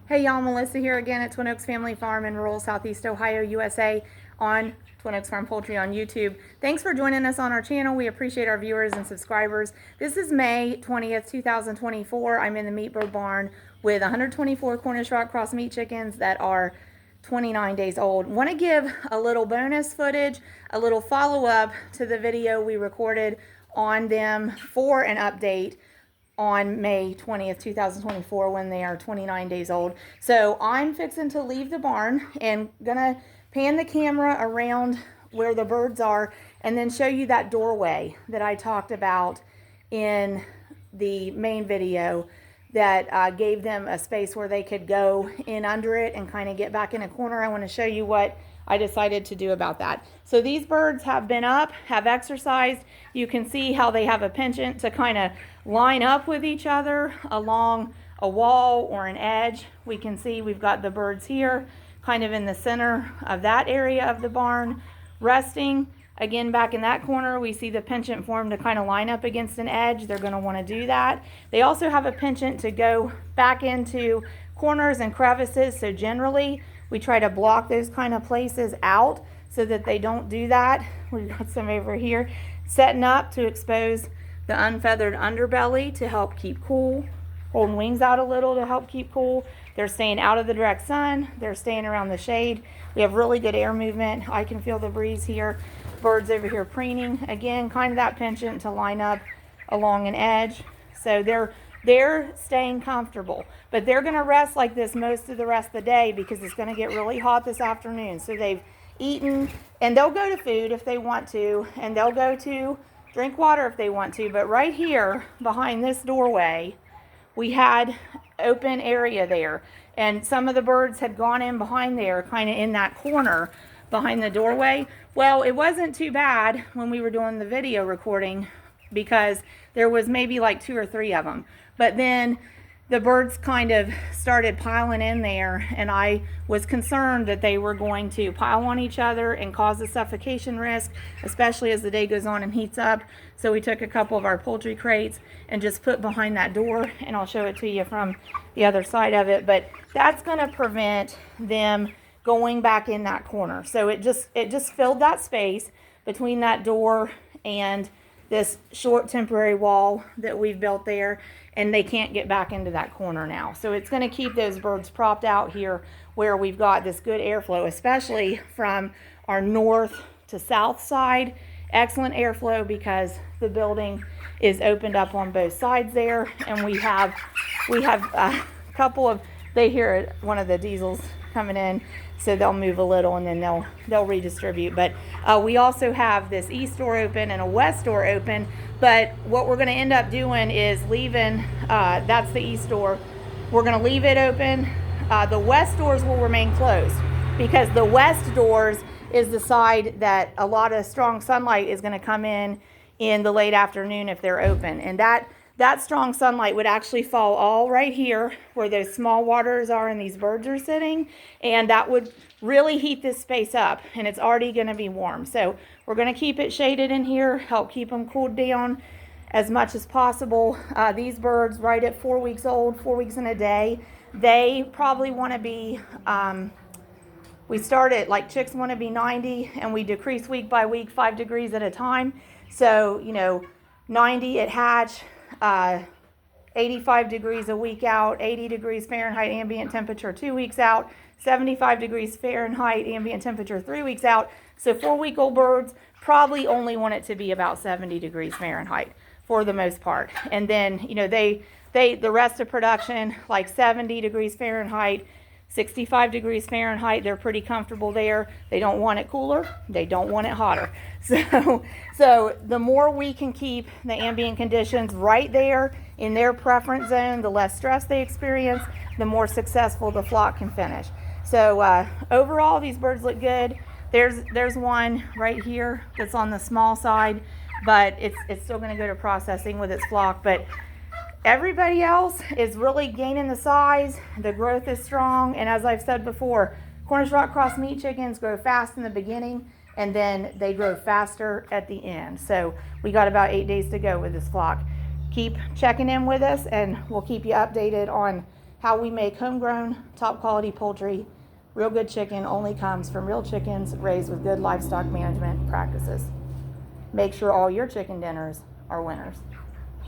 Hey y'all, Melissa here again at Twin Oaks Family Farm in rural Southeast Ohio, USA on Twin Oaks Farm Poultry on YouTube. Thanks for joining us on our channel. We appreciate our viewers and subscribers. This is May 20th, 2024. I'm in the meat bird barn with 124 Cornish Rock Cross meat chickens that are 29 days old. Want to give a little bonus footage, a little follow-up to the video we recorded on them for an update on May 20th, 2024 when they are 29 days old. So I'm fixing to leave the barn and gonna pan the camera around where the birds are and then show you that doorway that I talked about in the main video that gave them a space where they could go in under it and kind of get back in a corner. I want to show you what I decided to do about that. So these birds have been up, have exercised. You can see how they have a penchant to kind of line up with each other along a wall or an edge. We can see we've got the birds here kind of in the center of that area of the barn resting. Again, back in that corner, we see the penchant form to kind of line up against an edge. They're going to want to do that. They also have a penchant to go back into corners and crevices. So generally, we try to block those kind of places out so that they don't do that. We've got some over here setting up to expose the unfeathered underbelly to help keep cool. Holding wings out a little to help keep cool. They're staying out of the direct sun. They're staying around the shade. We have really good air movement. I can feel the breeze here. Birds over here preening. Again, kind of that penchant to line up along an edge. So they're staying comfortable. But they're going to rest like this most of the rest of the day because it's going to get really hot this afternoon. So they've eaten, and they'll go to food if they want to, and they'll go to drink water if they want to. But right here behind this doorway, we had open area there, and some of the birds had gone in behind there, kind of in that corner behind the doorway. Well, it wasn't too bad when we were doing the video recording because there was maybe like 2 or 3 of them. But then the birds kind of started piling in there, and I was concerned that they were going to pile on each other and cause a suffocation risk, especially as the day goes on and heats up. So we took a couple of our poultry crates and just put behind that door, and I'll show it to you from the other side of it. But that's going to prevent them going back in that corner. So it just filled that space between that door and this short temporary wall that we've built there, and they can't get back into that corner now. So it's going to keep those birds propped out here where we've got this good airflow, especially from our north to south side. Excellent airflow because the building is opened up on both sides there, and we have a couple of, they hear one of the diesels coming in, so they'll move a little and then they'll redistribute. But we also have this east door open and a west door open. But what we're going to end up doing is leaving, that's the east door. We're going to leave it open. The west doors will remain closed because the west doors is the side that a lot of strong sunlight is going to come in the late afternoon if they're open. And that strong sunlight would actually fall all right here where those small waters are and these birds are sitting, and that would really heat this space up, and it's already going to be warm. So we're going to keep it shaded in here, help keep them cooled down as much as possible. These birds, right at 4 weeks old, 4 weeks in a day, they probably want to be, we start at, like, chicks want to be 90, and we decrease week by week 5 degrees at a time. So, 90 at hatch, 85 degrees a week out, 80 degrees Fahrenheit ambient temperature 2 weeks out, 75 degrees Fahrenheit ambient temperature 3 weeks out. So 4-week-old birds probably only want it to be about 70 degrees Fahrenheit for the most part. And then, the rest of production, like 70 degrees Fahrenheit, 65 degrees Fahrenheit, they're pretty comfortable there. They don't want it cooler. They don't want it hotter. So the more we can keep the ambient conditions right there in their preference zone, the less stress they experience, the more successful the flock can finish. So overall, these birds look good. There's one right here that's on the small side, but it's still going to go to processing with its flock. But everybody else is really gaining the size. The growth is strong. And as I've said before, Cornish Rock Cross meat chickens grow fast in the beginning, and then they grow faster at the end. So we got about 8 days to go with this flock. Keep checking in with us, and we'll keep you updated on how we make homegrown, top quality poultry. Real good chicken only comes from real chickens raised with good livestock management practices. Make sure all your chicken dinners are winners.